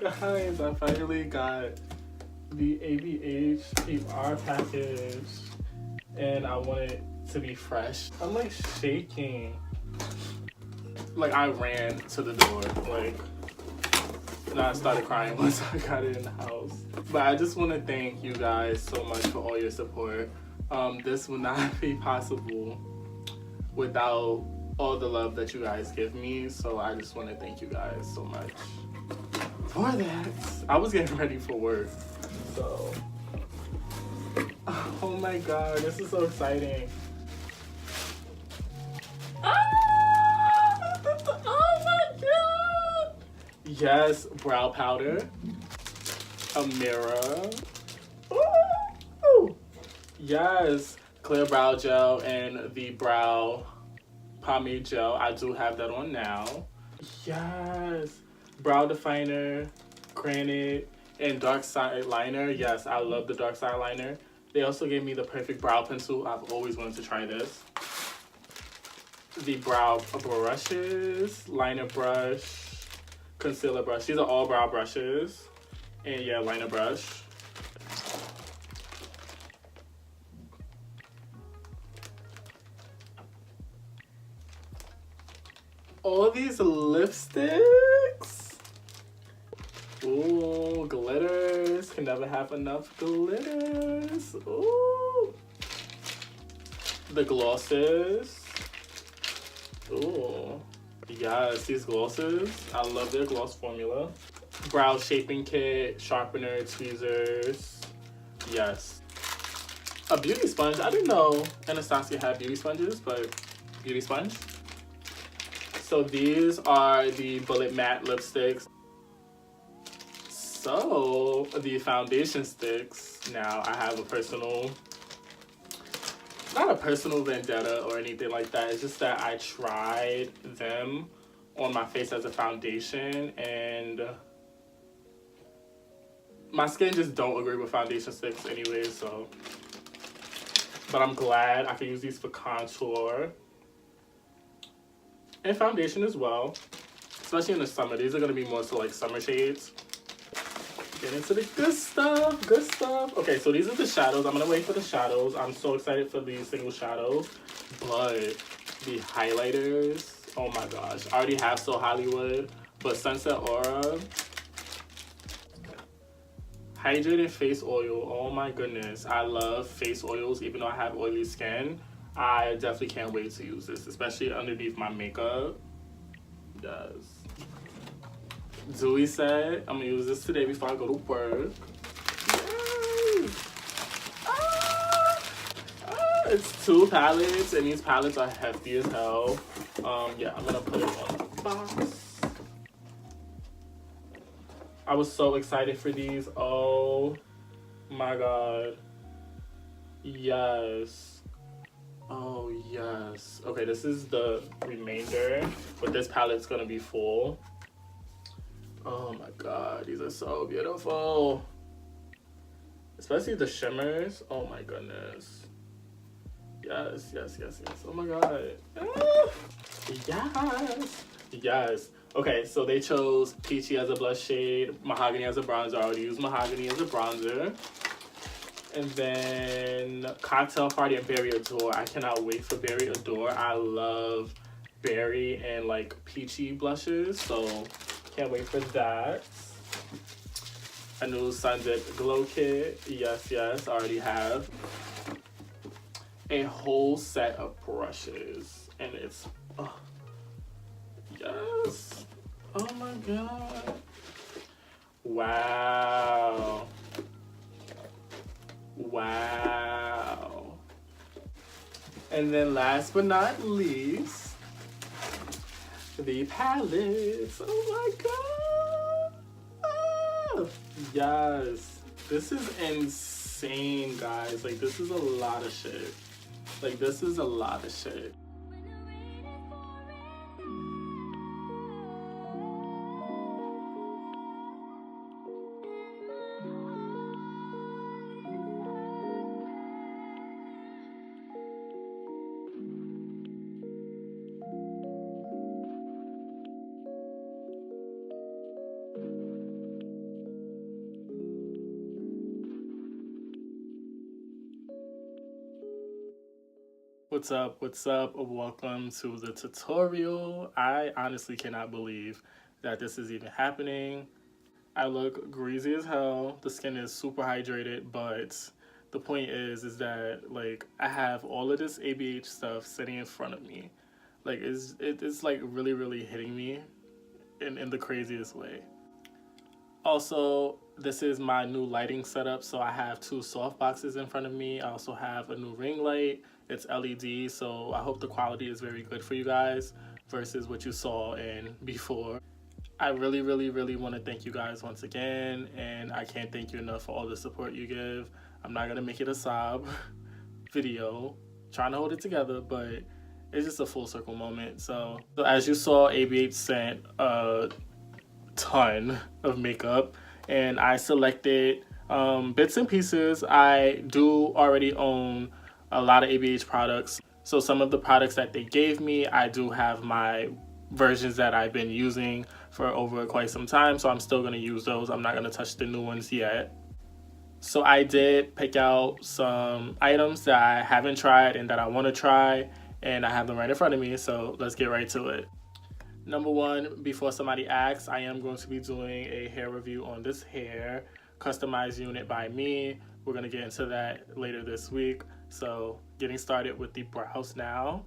Guys, I finally got the ABH PR package and I want it to be fresh. I'm like shaking. Like I ran to the door, like, and I started crying once I got it in the house. But I just want to thank you guys so much for all your support. This would not be possible without all the love that you guys give me. So I just want to thank you guys so much for that. I was getting ready for work, so oh my god, this is so exciting. Oh my god! Yes, brow powder, a mirror, ooh, yes, clear brow gel and the brow pomade gel. I do have that on now. Yes, brow definer, granite, and dark side liner. Yes, I love the dark side liner. They also gave me the perfect brow pencil. I've always wanted to try this. The brow brushes, liner brush, concealer brush. These are all brow brushes. And yeah, liner brush. All these lipsticks. Ooh, glitters. Can never have enough glitters. Ooh. The glosses. Ooh. Yes, these glosses. I love their gloss formula. Brow shaping kit, sharpener, tweezers. Yes. A beauty sponge. I didn't know Anastasia had beauty sponges, but beauty sponge. So these are the Bullet Matte lipsticks. So the foundation sticks. Now I have a personal, not a personal vendetta or anything like that. It's just that I tried them on my face as a foundation and my skin just don't agree with foundation sticks anyway, so. But I'm glad I can use these for contour and foundation as well, especially in the summer. These are gonna be more so like summer shades. Get into the good stuff, good stuff. Okay, so these are the shadows. I'm gonna wait for the shadows. I'm so excited for these single shadows, but the highlighters, oh my gosh. I already have So Hollywood, but Sunset Aura, hydrated face oil. Oh my goodness, I love face oils. Even though I have oily skin, I definitely can't wait to use this, especially underneath my makeup. Yes. Dewey said, I'm gonna use this today before I go to work. Yay! It's 2 palettes, and these palettes are hefty as hell. Yeah, I'm gonna put it on the box. I was so excited for these. Oh my god. Yes. Oh yes. Okay, this is the remainder, but this palette's gonna be full. Oh my god, these are so beautiful. Especially the shimmers. Oh my goodness. Yes, yes, yes, yes. Oh my god. Ah, yes. Yes. Okay, so they chose Peachy as a blush shade, Mahogany as a bronzer. I already used Mahogany as a bronzer. And then Cocktail Party and Berry Adore. I cannot wait for Berry Adore. I love berry and like peachy blushes, so can't wait for that. A new Sun Dip Glow Kit. Yes, yes, I already have. A whole set of brushes. And it's, oh, yes. Oh my god. Wow. Wow. And then last but not least, the palettes. Oh my god. Ah, yes. This is insane, guys. Like, this is a lot of shit. Like, this is a lot of shit. What's up? Welcome to the tutorial. I honestly cannot believe that this is even happening. I look greasy as hell. The skin is super hydrated, but the point is that like I have all of this ABH stuff sitting in front of me. Like it's like really hitting me in the craziest way. Also, this is my new lighting setup. So I have two soft boxes in front of me. I also have a new ring light. It's LED, so I hope the quality is very good for you guys versus what you saw in before. I really want to thank you guys once again, and I can't thank you enough for all the support you give. I'm not gonna make it a sob video, trying to hold it together, but it's just a full circle moment. So as you saw, ABH sent a ton of makeup, and I selected bits and pieces. I do already own a lot of ABH products, so some of the products that they gave me, I do have my versions that I've been using for over quite some time, so I'm still going to use those. I'm not going to touch the new ones yet. So I did pick out some items that I haven't tried and that I want to try, and I have them right in front of me, so let's get right to it. Number one, before somebody asks, I am going to be doing a hair review on this hair, customized unit by me. We're going to get into that later this week. So getting started with the brows now.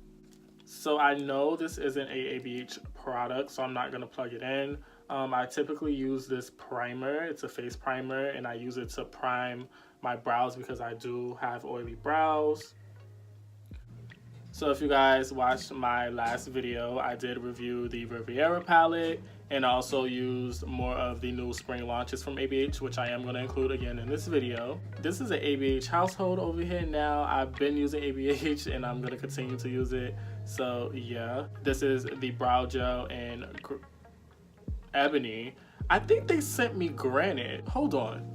So I know this isn't a ABH product, so I'm not going to plug it in. I typically use this primer. It's a face primer, and I use it to prime my brows because I do have oily brows. So if you guys watched my last video, I did review the Riviera palette and also used more of the new spring launches from ABH, which I am going to include again in this video. This is an ABH household over here now. I've been using ABH and I'm going to continue to use it. So yeah, this is the brow gel in ebony. I think they sent me granite. Hold on.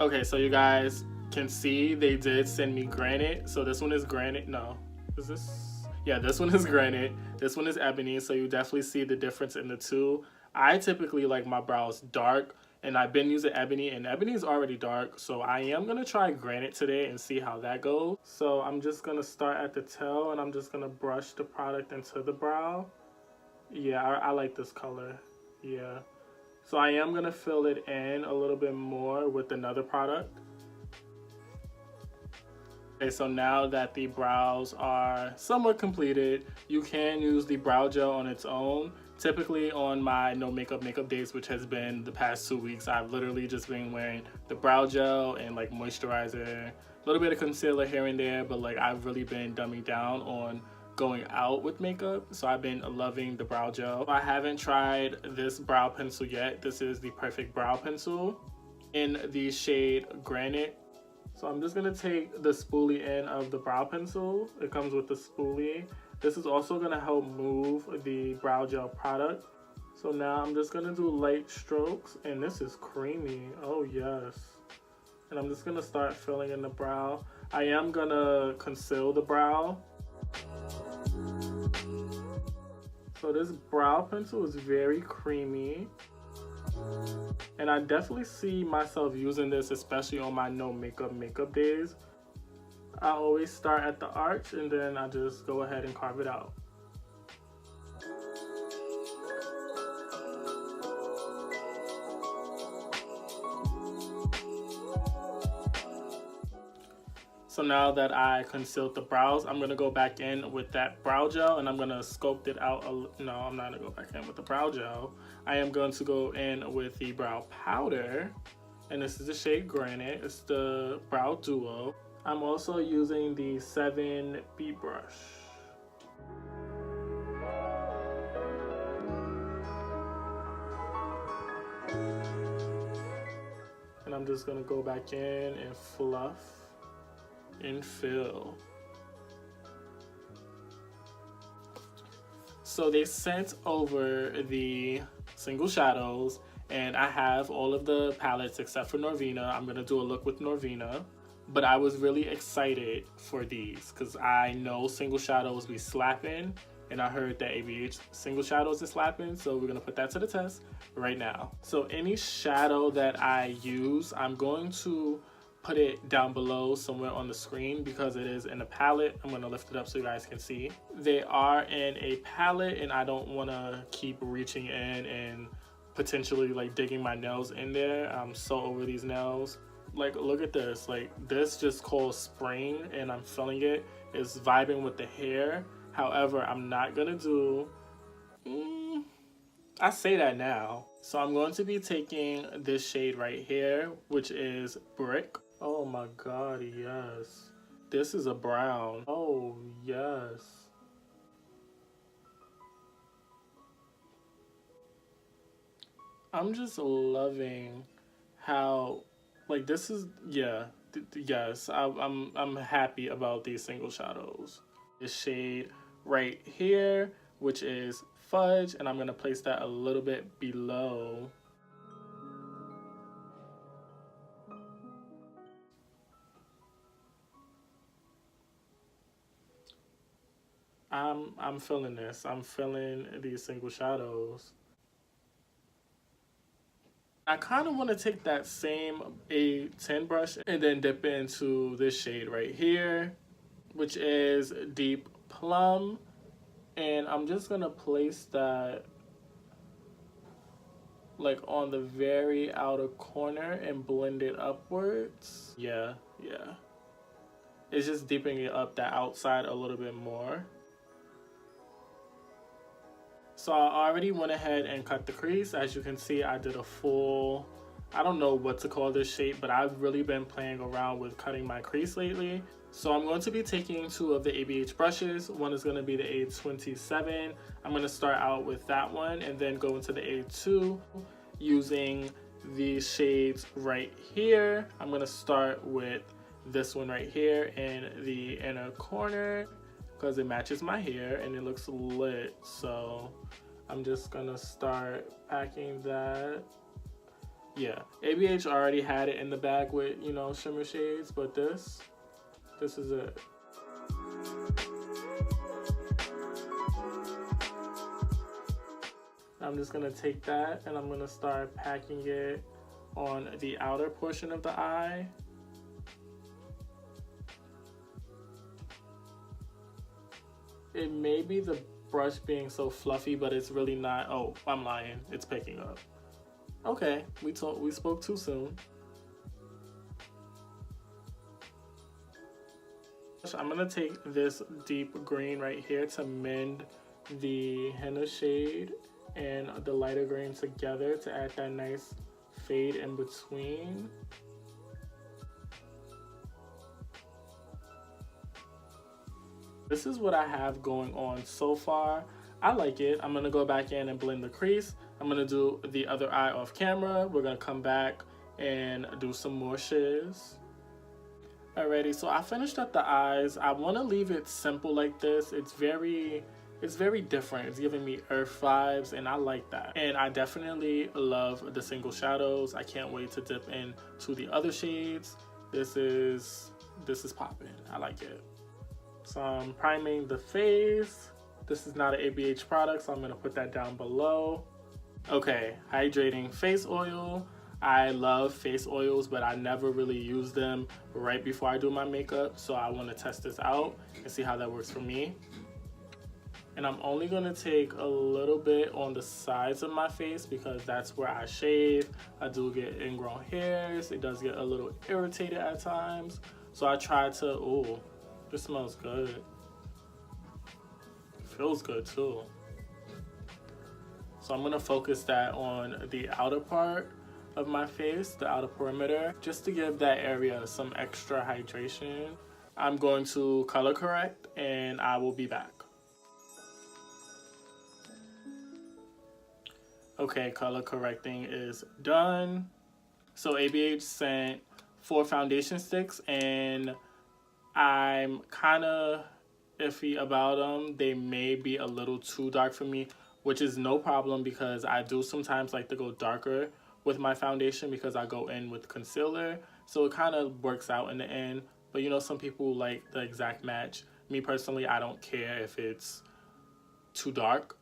Okay, so you guys can see they did send me granite. So this one is granite. No, is this? Yeah, this one is granite. This one is ebony. So you definitely see the difference in the two. I typically like my brows dark, and I've been using ebony, and ebony is already dark. So I am gonna try granite today and see how that goes. So I'm just gonna start at the tail, and I'm just gonna brush the product into the brow. Yeah, I like this color. Yeah. So I am gonna fill it in a little bit more with another product. Okay, so now that the brows are somewhat completed, you can use the brow gel on its own. Typically on my no makeup days, which has been the past 2 weeks, I've literally just been wearing the brow gel and like moisturizer, a little bit of concealer here and there, but like I've really been dumbing down on going out with makeup, so I've been loving the brow gel. I haven't tried this brow pencil yet. This is the Perfect Brow Pencil in the shade Granite. So I'm just gonna take the spoolie end of the brow pencil. It comes with the spoolie. This is also gonna help move the brow gel product. So now I'm just gonna do light strokes, and this is creamy. Oh yes. And I'm just gonna start filling in the brow. I am gonna conceal the brow. So this brow pencil is very creamy, and I definitely see myself using this, especially on my no makeup days. I always start at the arch and then I just go ahead and carve it out. So now that I concealed the brows, I'm gonna go back in with that brow gel and I'm gonna sculpt it out. No, I'm not gonna go back in with the brow gel. I am going to go in with the brow powder, and this is the shade Granite. It's the Brow Duo. I'm also using the 7B brush. And I'm just gonna go back in and fluff and fill. So they sent over the single shadows, and I have all of the palettes except for Norvina. I'm gonna do a look with Norvina, but I was really excited for these because I know single shadows be slapping, and I heard that ABH single shadows is slapping, so we're gonna put that to the test right now. So any shadow that I use, I'm going to put it down below somewhere on the screen because it is in a palette. I'm gonna lift it up so you guys can see. They are in a palette and I don't wanna keep reaching in and potentially like digging my nails in there. I'm so over these nails. Like, look at this. Like, this just calls spring and I'm feeling it. It's vibing with the hair. However, I'm not gonna do, I say that now. So I'm going to be taking this shade right here, which is Brick. Oh my God, yes. This is a brown. Oh, yes. I'm just loving how, like, this is, yeah, yes, I'm happy about these single shadows. This shade right here, which is Fudge, and I'm gonna place that a little bit below. I'm feeling this. I'm feeling these single shadows. I kind of want to take that same A10 brush and then dip into this shade right here, which is Deep Plum. And I'm just going to place that like on the very outer corner and blend it upwards. Yeah. It's just deepening it up that outside a little bit more. So I already went ahead and cut the crease. As you can see, I did a full, I don't know what to call this shape, but I've really been playing around with cutting my crease lately. So I'm going to be taking two of the ABH brushes. One is going to be the A27. I'm going to start out with that one and then go into the A2 using these shades right here. I'm going to start with this one right here in the inner corner because it matches my hair and it looks lit. So I'm just gonna start packing that. Yeah, ABH already had it in the bag with, you know, shimmer shades, but this is it. I'm just gonna take that and I'm gonna start packing it on the outer portion of the eye. It may be the brush being so fluffy, but it's really not. Oh, I'm lying. It's picking up. Okay, we spoke too soon. I'm gonna take this deep green right here to mend the henna shade and the lighter green together to add that nice fade in between. This is what I have going on so far. I like it. I'm gonna go back in and blend the crease. I'm gonna do the other eye off camera. We're gonna come back and do some more shiz. Alrighty, so I finished up the eyes. I wanna leave it simple like this. It's very different. It's giving me earth vibes and I like that. And I definitely love the single shadows. I can't wait to dip into the other shades. This is popping. I like it. So I'm priming the face. This is not an ABH product, so I'm gonna put that down below. Okay, hydrating face oil. I love face oils, but I never really use them right before I do my makeup. So I wanna test this out and see how that works for me. And I'm only gonna take a little bit on the sides of my face because that's where I shave. I do get ingrown hairs. It does get a little irritated at times. So I try to, ooh, this smells good. Feels good too. So I'm gonna focus that on the outer part of my face, the outer perimeter, just to give that area some extra hydration. I'm going to color correct and I will be back. Okay, color correcting is done. So ABH sent 4 foundation sticks and I'm kind of iffy about them. They may be a little too dark for me, which is no problem because I do sometimes like to go darker with my foundation because I go in with concealer. So it kind of works out in the end. But you know, some people like the exact match. Me personally, I don't care if it's too dark.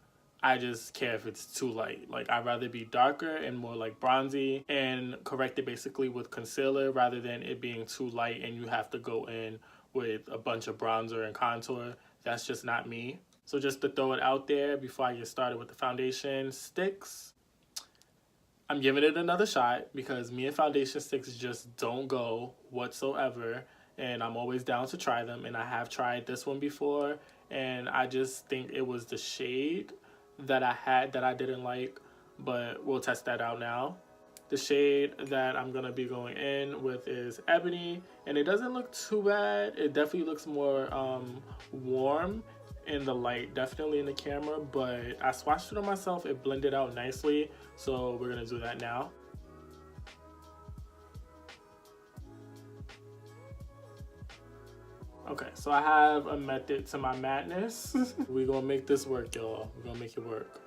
I just care if it's too light. Like, I'd rather be darker and more like bronzy and correct it basically with concealer rather than it being too light and you have to go in with a bunch of bronzer and contour. That's just not me. So just to throw it out there before I get started with the foundation sticks, I'm giving it another shot because me and foundation sticks just don't go whatsoever. And I'm always down to try them. And I have tried this one before. And I just think it was the shade that I had that I didn't like. But we'll test that out now. The shade that I'm going to be going in with is Ebony. And it doesn't look too bad. It definitely looks more warm in the light, definitely in the camera, but I swatched it on myself. It blended out nicely, so we're gonna do that now. Okay, so I have a method to my madness. We're gonna make this work, y'all. We're gonna make it work.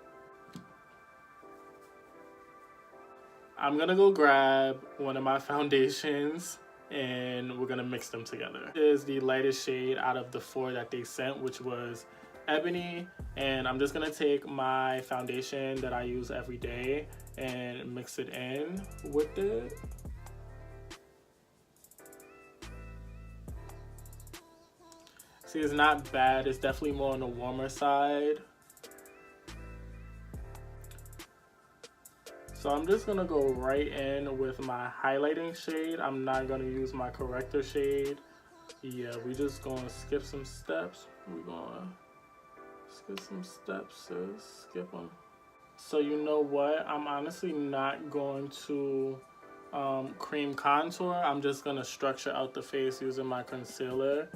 I'm gonna go grab one of my foundations and we're gonna mix them together. This is the lightest shade out of the 4 that they sent, which was Ebony, and I'm just gonna take my foundation that I use every day and mix it in with it. See, it's not bad. It's definitely more on the warmer side. So I'm just gonna go right in with my highlighting shade. I'm not gonna use my corrector shade. Yeah, we just gonna skip some steps. We're gonna skip some steps, sis. Skip them. So you know what? I'm honestly not going to cream contour. I'm just gonna structure out the face using my concealer.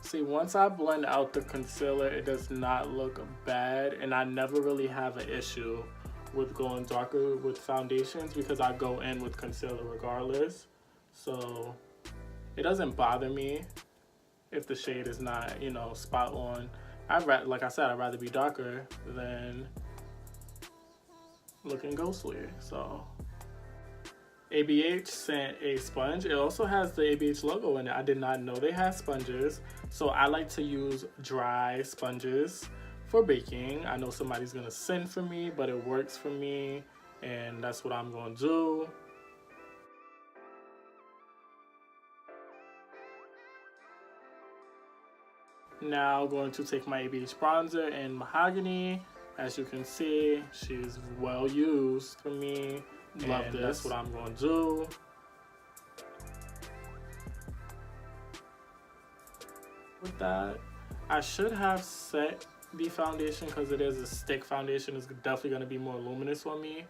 See, once I blend out the concealer, it does not look bad, and I never really have an issue with going darker with foundations because I go in with concealer regardless. So it doesn't bother me if the shade is not, you know, spot on. Like I said, I'd rather be darker than looking ghostly. So ABH sent a sponge. It also has the ABH logo in it. I did not know they had sponges. So I like to use dry sponges for baking. I know somebody's gonna send for me, but it works for me, and that's what I'm gonna do. Now going to take my ABH bronzer in Mahogany. As you can see, she's well used for me. Love this. That's what I'm going to do. With that, I should have set the foundation because it is a stick foundation. It's definitely going to be more luminous on me.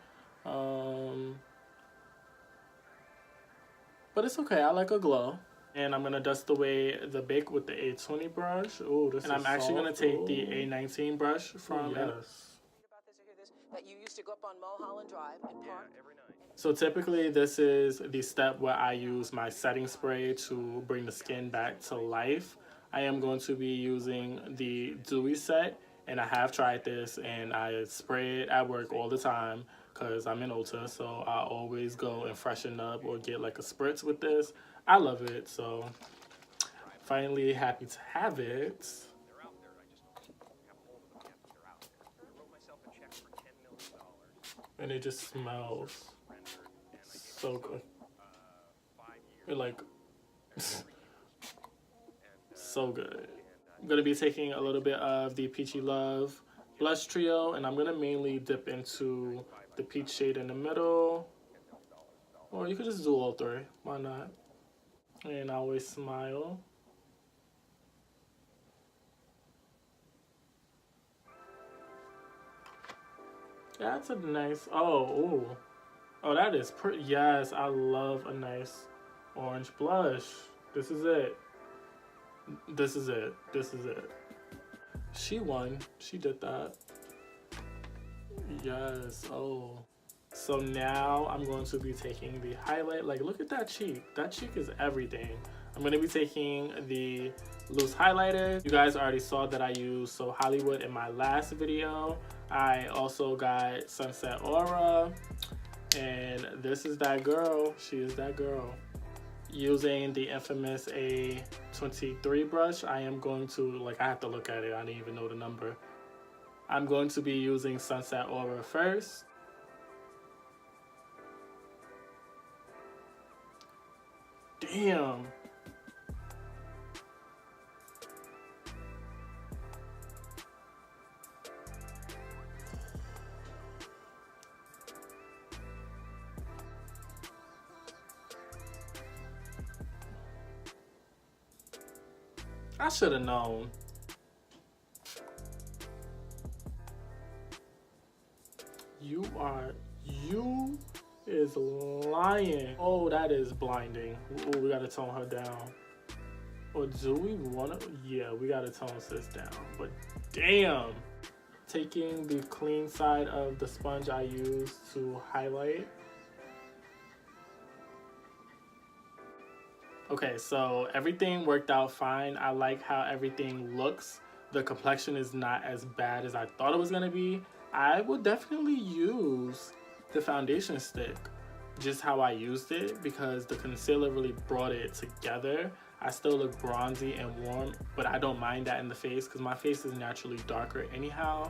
But it's okay. I like a glow. And I'm going to dust away the bake with the A20 brush. Ooh, this and I'm actually going to take the A19 brush from that you used to go up on Mulholland Drive and park every night. So typically this is the step where I use my setting spray to bring the skin back to life. I am going to be using the Dewy Set, and I have tried this and I spray it at work all the time because I'm in Ulta, so I always go and freshen up or get like a spritz with this. I love it, so finally happy to have it. And it just smells so good. It like so good. I'm gonna be taking a little bit of the Peachy Love blush trio, and I'm gonna mainly dip into the peach shade in the middle, or you could just do all 3. Why not? And I always smile. That's a nice, oh, that is pretty. Yes, I love a nice orange blush. This is it. This is it. This is it. She won. She did that. Yes, oh. So now I'm going to be taking the highlight. Like, look at that cheek. That cheek is everything. I'm going to be taking the loose highlighter. You guys already saw that I used So Hollywood in my last video. I also got Sunset Aura, and this is that girl. She is that girl. using the infamous A23 brush. I am going to, like, I have to look at it. I didn't even know the number. I'm going to be using Sunset Aura first. Damn. I should have known. You is lying. Oh, that is blinding. Ooh, we gotta tone her down. Or do we wanna? Yeah, we gotta tone sis down. But damn. Taking the clean side of the sponge I used to highlight. Okay, so everything worked out fine. I like how everything looks. The complexion is not as bad as I thought it was gonna be. I would definitely use the foundation stick just how I used it, because the concealer really brought it together. I still look bronzy and warm, but I don't mind that in the face because my face is naturally darker anyhow.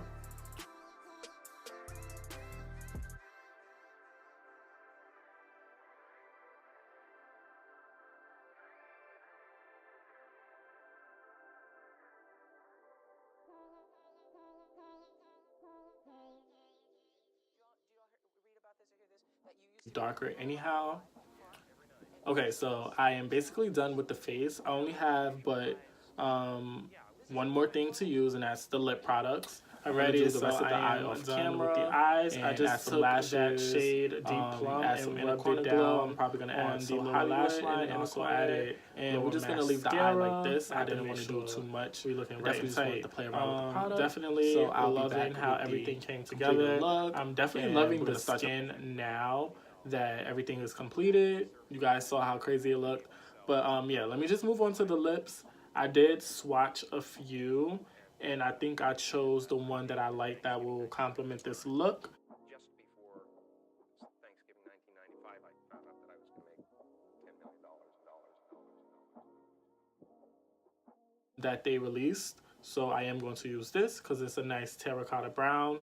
Darker anyhow. Okay, so I am basically done with the face. I only have but one more thing to use, and that's the lip products. Already, so the rest of the eye off camera. With the eyes, I just took that shade Deep Plum and some inner corner glow. I'm probably gonna add the lower lash line and also add it. And we're just gonna leave the eye like this. I didn't want to do too much. We looking right and tight. To play around with the product. Definitely, so I'm loving how everything came together. I'm definitely loving the skin now that everything is completed. You guys saw how crazy it looked. But yeah, let me just move on to the lips. I did swatch a few, and I think I chose the one that I like that will complement this look. Just before Thanksgiving 1995, I found out that I was going to make $10 million. That they released. So I am going to use this because it's a nice terracotta brown.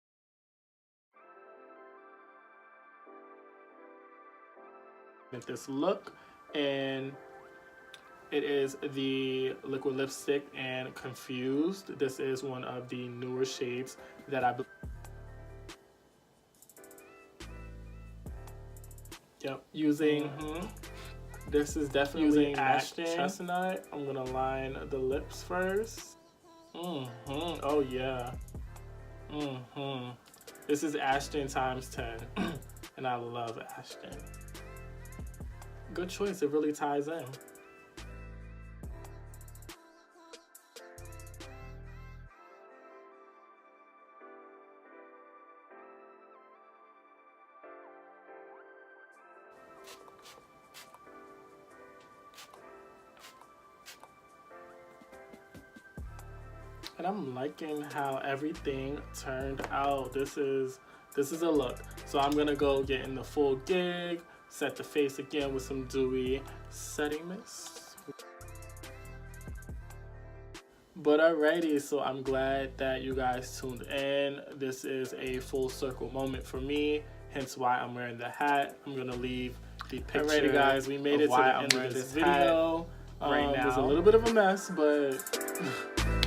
This look, and it is the liquid lipstick and Confused. This is one of the newer shades that I using. This is definitely using Ashton Chestnut. I'm gonna line the lips first. Oh yeah. This is Ashton times 10, and I love Ashton. Good choice. It really ties in. And I'm liking how everything turned out. This is a look. So I'm gonna go get in the full gig, set the face again with some dewy setting mist. But alrighty, so I'm glad that you guys tuned in. This is a full circle moment for me, hence why I'm wearing the hat. I'm gonna leave the picture. Alrighty guys, we made it to the end of this video. Right now. It was a little bit of a mess, but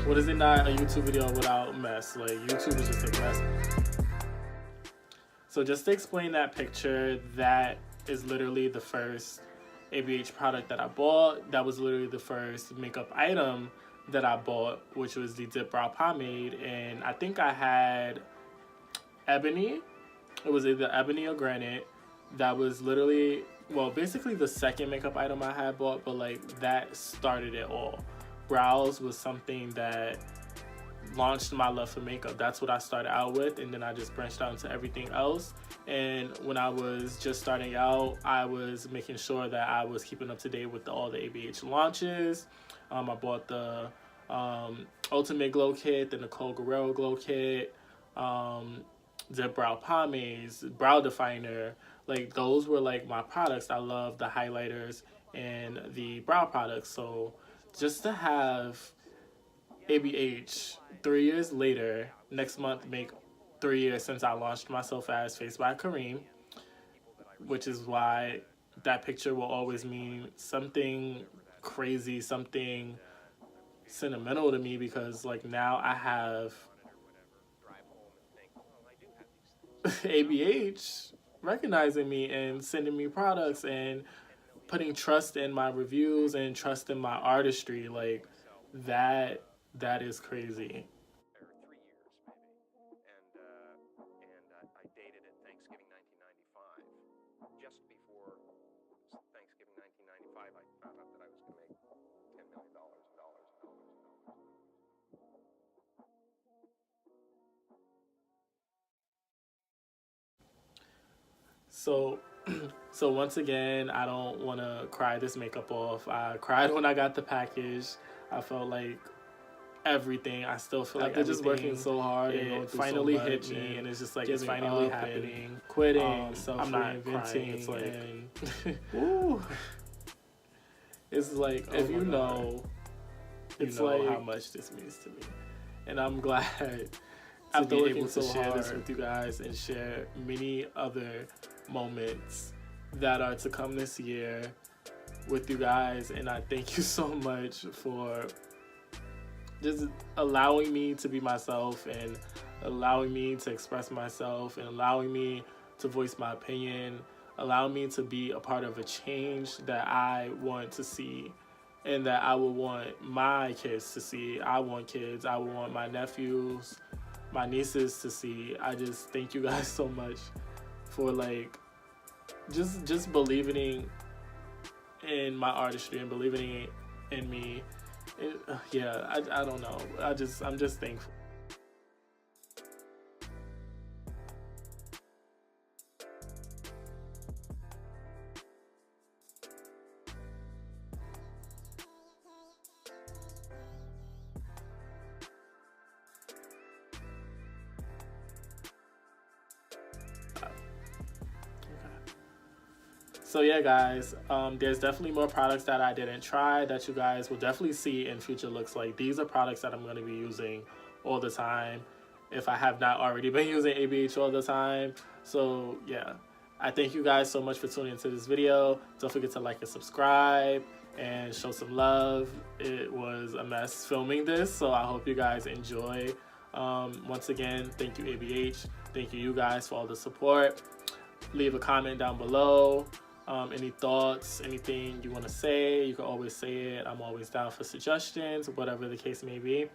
what is it not a YouTube video without mess? Like, YouTube is just a mess. So just to explain that picture, that is literally the first ABH product that I bought. That was literally the first makeup item that I bought, which was the Dip Brow Pomade. And I think I had Ebony. It was either Ebony or Granite. That was literally, well, basically the second makeup item I had bought, but like that started it all. Brows was something that launched my love for makeup. That's what I started out with, and then I just branched out into everything else. And when I was just starting out, I was making sure that I was keeping up to date with all the ABH launches. I bought the Ultimate Glow Kit, the Nicole Guerrero Glow Kit, the brow pomades, brow definer. Like, those were like my products. I love the highlighters and the brow products. So just to have ABH 3 years later, next month make 3 years since I launched myself as Face by Kareem, which is why that picture will always mean something crazy, something sentimental to me, because like now I have ABH recognizing me and sending me products and putting trust in my reviews and trust in my artistry. Like that is crazy. or 3 years maybe, and I dated it Thanksgiving 1995. Just before Thanksgiving 1995, I found out that I was going to make $10 million and dollars and dollars and dollars and dollars. So so once again, I don't want to cry this makeup off. I cried when I got the package. I felt like everything. I still feel like they're just working so hard. It finally hit me, and it's just like it's finally happening. Quitting, I'm not reinventing. It's like, woo. It's like if you know, it's like how much this means to me, and I'm glad to be able to share this with you guys and share many other moments that are to come this year with you guys. And I thank you so much for just allowing me to be myself and allowing me to express myself and allowing me to voice my opinion, allowing me to be a part of a change that I want to see and that I would want my kids to see. I want kids, I would want my nephews, my nieces to see. I just thank you guys so much for like just believing in my artistry and believing in me. Yeah, I don't know. I'm just thankful. So yeah, guys, there's definitely more products that I didn't try that you guys will definitely see in future looks. Like these are products that I'm going to be using all the time if I have not already been using ABH all the time. So yeah, I thank you guys so much for tuning into this video. Don't forget to like and subscribe and show some love. It was a mess filming this, so I hope you guys enjoy. Once again, thank you ABH. Thank you guys for all the support. Leave a comment down below. Any thoughts, anything you want to say, you can always say it. I'm always down for suggestions, whatever the case may be.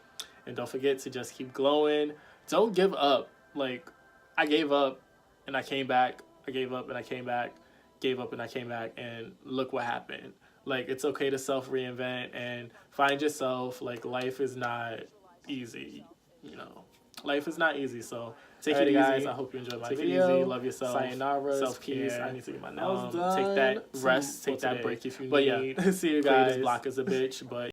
And don't forget to just keep glowing. Don't give up. Like, I gave up and I came back. I gave up and I came back. Gave up and I came back. And look what happened. Like, it's okay to self-reinvent and find yourself. Like, life is not easy, you know. Life is not easy, so take it easy, guys. I hope you enjoyed my video. Easy. Love yourself. Sayonara. Self-care. I need to get my nails done. Take that rest. Take that break if you need. But yeah, see you guys. Block is a bitch, but